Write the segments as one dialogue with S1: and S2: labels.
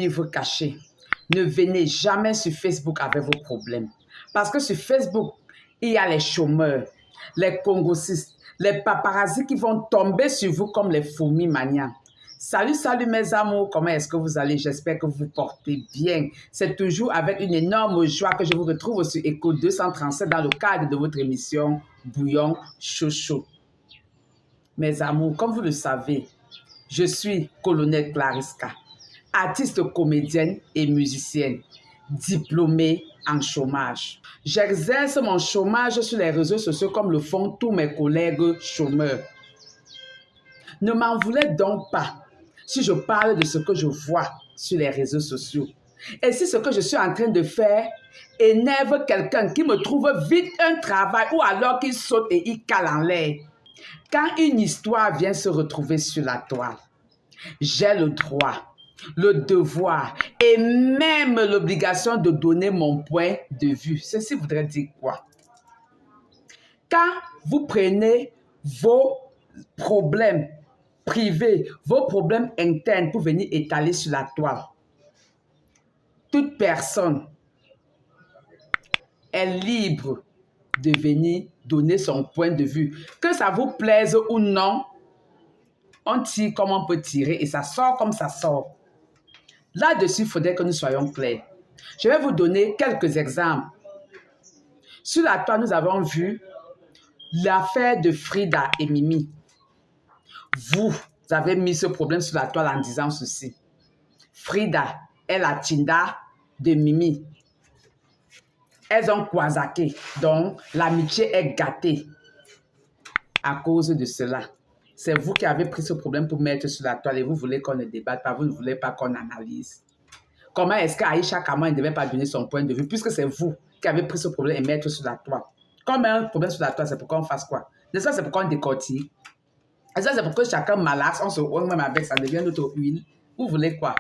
S1: livre caché. Ne venez jamais sur Facebook avec vos problèmes. Parce que sur Facebook, il y a les chômeurs, les congosistes, les paparazzis qui vont tomber sur vous comme les fourmis manias. Salut, salut mes amours, comment est-ce que vous allez? J'espère que vous portez bien. C'est toujours avec une énorme joie que je vous retrouve sur Écho 237 dans le cadre de votre émission Bouillon Chaud. Mes amours, comme vous le savez, je suis Colonel Clarisca, artiste comédienne et musicienne, diplômée en chômage. J'exerce mon chômage sur les réseaux sociaux comme le font tous mes collègues chômeurs. Ne m'en voulez donc pas si je parle de ce que je vois sur les réseaux sociaux. Et si ce que je suis en train de faire énerve quelqu'un qui me trouve vite un travail ou alors qu'il saute et il cale en l'air. Quand une histoire vient se retrouver sur la toile, j'ai le droit, le devoir et même l'obligation de donner mon point de vue. Ceci voudrait dire quoi? Quand vous prenez vos problèmes privés, vos problèmes internes pour venir étaler sur la toile, toute personne est libre de venir donner son point de vue. Que ça vous plaise ou non, on tire comme on peut tirer et ça sort comme ça sort. Là-dessus, il faudrait que nous soyons clairs. Je vais vous donner quelques exemples. Sur la toile, nous avons vu l'affaire de Frida et Mimi. Vous avez mis ce problème sur la toile en disant ceci. Frida est la Tinda de Mimi. Elles ont croisaqué, donc l'amitié est gâtée à cause de cela. C'est vous qui avez pris ce problème pour mettre sur la toile et vous voulez qu'on ne débatte pas, vous ne voulez pas qu'on analyse. Comment est-ce qu'Aïcha Kamara ne devait pas donner son point de vue puisque c'est vous qui avez pris ce problème et mettre sur la toile? Quand on met un problème sur la toile, c'est pour qu'on fasse quoi? De ça, c'est pour qu'on décortique. Et ça, c'est pour que chacun malaxe, on se roule même avec, ça devient notre huile. Vous voulez quoi?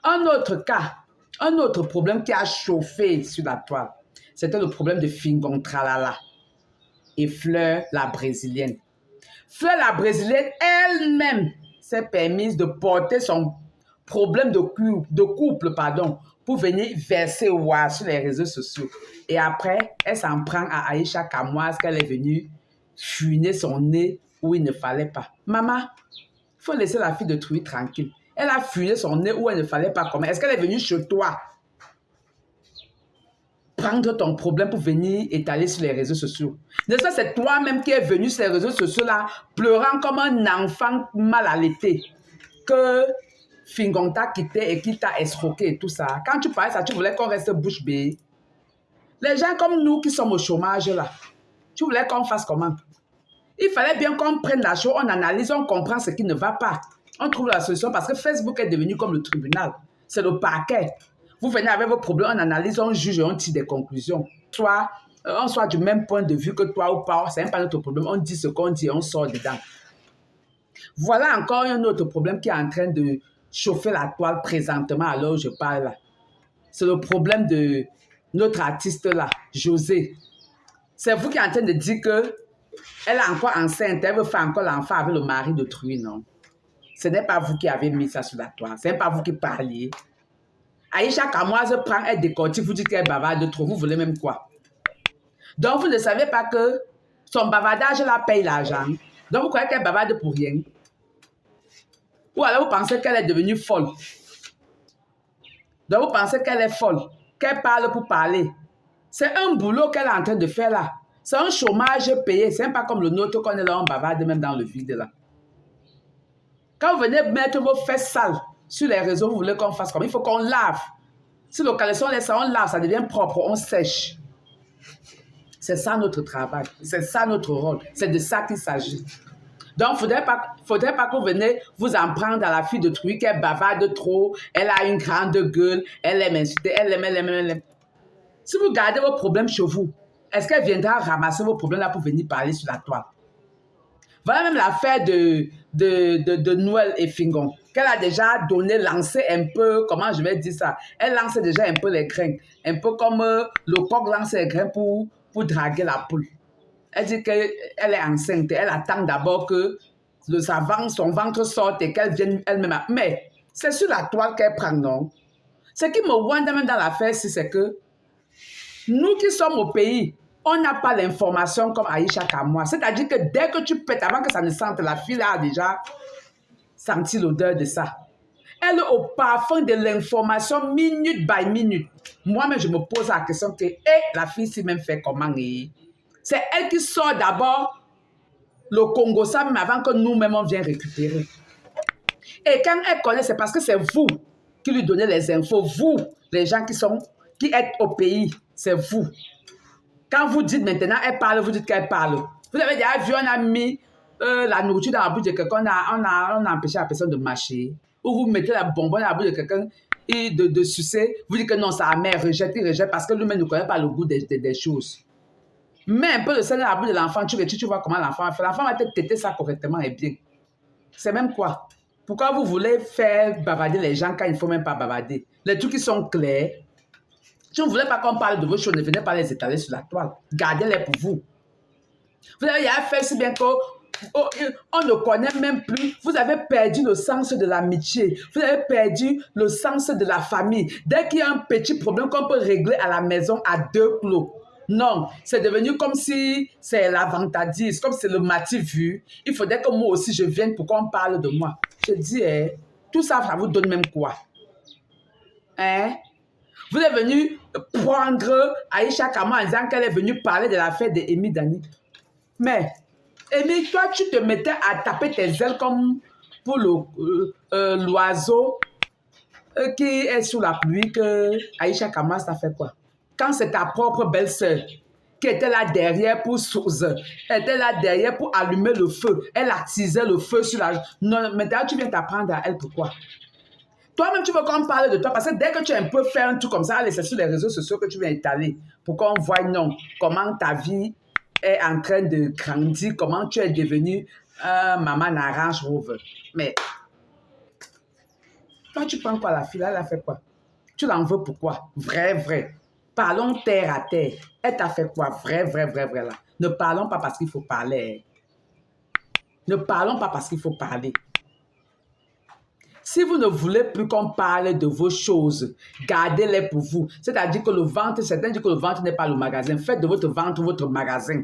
S1: Un autre cas, un autre problème qui a chauffé sur la toile, c'était le problème de Fingon Tralala et Fleur la Brésilienne. Fleur la Brésilienne elle-même s'est permise de porter son problème de couple, pour venir verser sur les réseaux sociaux. Et après, elle s'en prend à Aïcha Kamoise qu'elle est venue fuiner son nez où il ne fallait pas. Maman, il faut laisser la fille de Trouille tranquille. Elle a fuyé son nez où elle ne fallait pas. Comment? Est-ce qu'elle est venue chez toi prendre ton problème pour venir étaler sur les réseaux sociaux? N'est-ce pas, c'est toi-même qui es venu sur les réseaux sociaux là, pleurant comme un enfant mal allaité, que Fingon t'a quitté et qu'il t'a escroqué et tout ça. Quand tu parlais ça, tu voulais qu'on reste bouche bée. Les gens comme nous qui sommes au chômage là, tu voulais qu'on fasse comment? Il fallait bien qu'on prenne la chose, on analyse, on comprend ce qui ne va pas. On trouve la solution parce que Facebook est devenu comme le tribunal. C'est le parquet. Vous venez avec vos problèmes, on analyse, on juge et on tire des conclusions. Soit on soit du même point de vue que toi ou pas, c'est même pas notre problème. On dit ce qu'on dit et on sort dedans. Voilà encore un autre problème qui est en train de chauffer la toile présentement alors je parle là. C'est le problème de notre artiste là, José. C'est vous qui êtes en train de dire que elle est encore enceinte, elle veut faire encore l'enfant avec le mari de Trouille, non? Ce n'est pas vous qui avez mis ça sur la toile, ce n'est pas vous qui parliez. Aïcha Kamoise prend, elle décortique, vous dites qu'elle bavarde trop, vous voulez même quoi? Donc vous ne savez pas que son bavardage là paye l'argent. Donc vous croyez qu'elle bavarde pour rien? Ou alors vous pensez qu'elle est devenue folle? Donc vous pensez qu'elle est folle, qu'elle parle pour parler. C'est un boulot qu'elle est en train de faire là. C'est un chômage payé. C'est pas comme le nôtre qu'on est là, on bavarde même dans le vide là. Quand vous venez mettre vos fesses sales sur les réseaux, vous voulez qu'on fasse comme? Il faut qu'on lave. Si le caleçon laisse ça, on lave, ça devient propre, on sèche. C'est ça notre travail. C'est ça notre rôle. C'est de ça qu'il s'agit. Donc, il ne faudrait pas que vous venez vous en prendre à la fille de Trouille qu'elle bavarde trop, elle a une grande gueule, elle aime insulter, elle aime. Si vous gardez vos problèmes chez vous, est-ce qu'elle viendra ramasser vos problèmes là pour venir parler sur la toile? Voilà même l'affaire de Noël et Fingon, qu'elle a déjà lancé un peu, comment je vais dire ça? Elle lance déjà un peu les grains, un peu comme le coq lance les grains pour draguer la poule. Elle dit qu'elle est enceinte, elle attend d'abord que son ventre sorte et qu'elle vienne elle-même. Mais C'est sur la toile qu'elle prend, non? Ce qui me wonder même dans l'affaire, c'est que nous qui sommes au pays, on n'a pas l'information comme Aïcha Kamoa. C'est-à-dire que dès que tu pètes, avant que ça ne sente, la fille a déjà senti l'odeur de ça. Elle est au parfum de l'information minute by minute. Moi-même, je me pose la question que la fille s'est même fait comment? C'est elle qui sort d'abord le Congo, ça même avant que nous-mêmes on vienne récupérer. Et quand elle connaît, c'est parce que c'est vous qui lui donnez les infos. Vous, les gens qui êtes au pays, c'est vous. Quand vous dites maintenant, elle parle, vous dites qu'elle parle. Vous avez déjà vu, on a mis la nourriture dans la bouche de quelqu'un, on a empêché la personne de marcher. Ou vous mettez la bonbonne dans la bouche de quelqu'un et de sucer, vous dites que non, sa mère rejette, il rejette parce que lui-même ne connaît pas le goût des choses. Mets un peu de sel dans la bouche de l'enfant, tu vois comment l'enfant fait. L'enfant va te têter ça correctement et bien. C'est même quoi? Pourquoi vous voulez faire bavader les gens quand il ne faut même pas bavader? Les trucs qui sont clairs. Si vous ne voulez pas qu'on parle de vos choses, ne venez pas les étaler sur la toile. Gardez-les pour vous. Vous avez fait si bien qu'on ne connaît même plus. Vous avez perdu le sens de l'amitié. Vous avez perdu le sens de la famille. Dès qu'il y a un petit problème qu'on peut régler à la maison à deux plots. Non, c'est devenu comme si c'est la vantardise, comme c'est le mati vu. Il faudrait que moi aussi je vienne pour qu'on parle de moi. Je dis, tout ça, ça vous donne même quoi? Hein? Vous êtes venu prendre Aïcha Kama en disant qu'elle est venue parler de l'affaire d'Amy Dani. Mais, Amy, toi, tu te mettais à taper tes ailes comme pour l'oiseau qui est sous la pluie que Aïcha Kama, ça fait quoi? Quand c'est ta propre belle-sœur qui était là derrière pour souzer, elle était là derrière pour allumer le feu, elle attisait le feu sur la... Non, maintenant, tu viens t'apprendre à elle pourquoi? Toi-même, tu veux qu'on parle de toi parce que dès que tu un peu fait un truc comme ça, allez, c'est sur les réseaux sociaux que tu viens étaler pour qu'on voit, non, comment ta vie est en train de grandir, comment tu es devenu maman Range Rover. Mais toi, tu prends quoi la fille? Elle a fait quoi? Tu l'en veux pourquoi? Vrai. Parlons terre à terre. Elle t'a fait quoi? Vrai là. Ne parlons pas parce qu'il faut parler. Ne parlons pas parce qu'il faut parler. Si vous ne voulez plus qu'on parle de vos choses, gardez-les pour vous. C'est-à-dire que le ventre, certains disent que le ventre n'est pas le magasin. Faites de votre ventre votre magasin.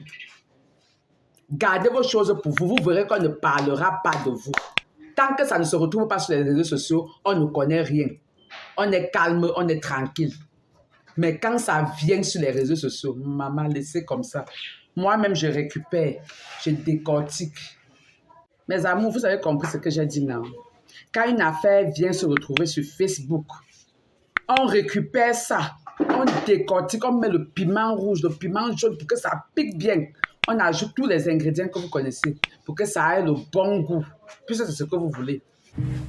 S1: Gardez vos choses pour vous. Vous verrez qu'on ne parlera pas de vous. Tant que ça ne se retrouve pas sur les réseaux sociaux, on ne connaît rien. On est calme, on est tranquille. Mais quand ça vient sur les réseaux sociaux, maman, laissez comme ça. Moi-même, je récupère, je décortique. Mes amours, vous avez compris ce que j'ai dit, non? Quand une affaire vient se retrouver sur Facebook, on récupère ça, on décortique, on met le piment rouge, le piment jaune pour que ça pique bien. On ajoute tous les ingrédients que vous connaissez pour que ça ait le bon goût, puisque c'est ce que vous voulez.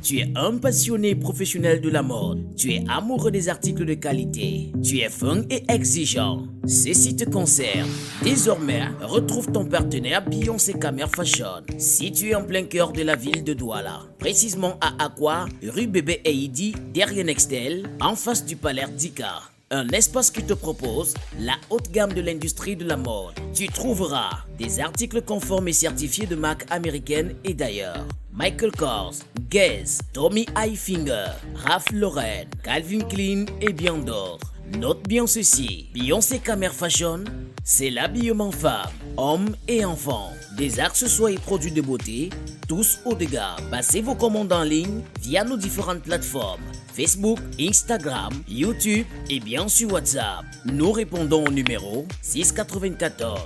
S2: Tu es un passionné professionnel de la mode. Tu es amoureux des articles de qualité. Tu es fin et exigeant. Ceci te concerne. Désormais, retrouve ton partenaire Beyoncé Kamer Fashion. Situé en plein cœur de la ville de Douala. Précisément à Aqua, rue Bébé Eidi, derrière Nextel, en face du Palais Dika. Un espace qui te propose la haute gamme de l'industrie de la mode. Tu trouveras des articles conformes et certifiés de marques américaines et d'ailleurs. Michael Kors, Guess, Tommy Hilfiger, Ralph Lauren, Calvin Klein et bien d'autres. Note bien ceci, Beyoncé Kamer Fashion, c'est l'habillement femme, hommes et enfants. Des accessoires et produits de beauté, tous haut de gamme. Passez vos commandes en ligne via nos différentes plateformes. Facebook, Instagram, YouTube et bien sûr WhatsApp. Nous répondons au numéro 694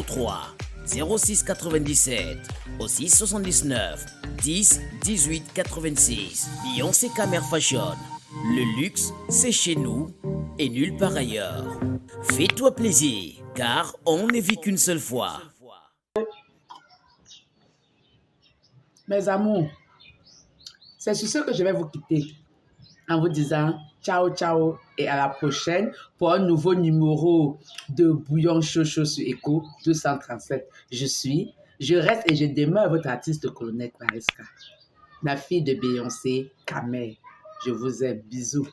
S2: 03 06 97 au 679 10 18 86. Beyoncé Kamer Fashion. Le luxe, c'est chez nous et nulle part ailleurs. Fais-toi plaisir, car on ne vit qu'une seule fois.
S1: Mes amours, c'est sur ce que je vais vous quitter en vous disant ciao, ciao et à la prochaine pour un nouveau numéro de Bouillon Chaud sur Echo 237. Je reste et je demeure votre artiste Colonel Mariska, la fille de Beyoncé Kamer. Je vous aime. Bisous.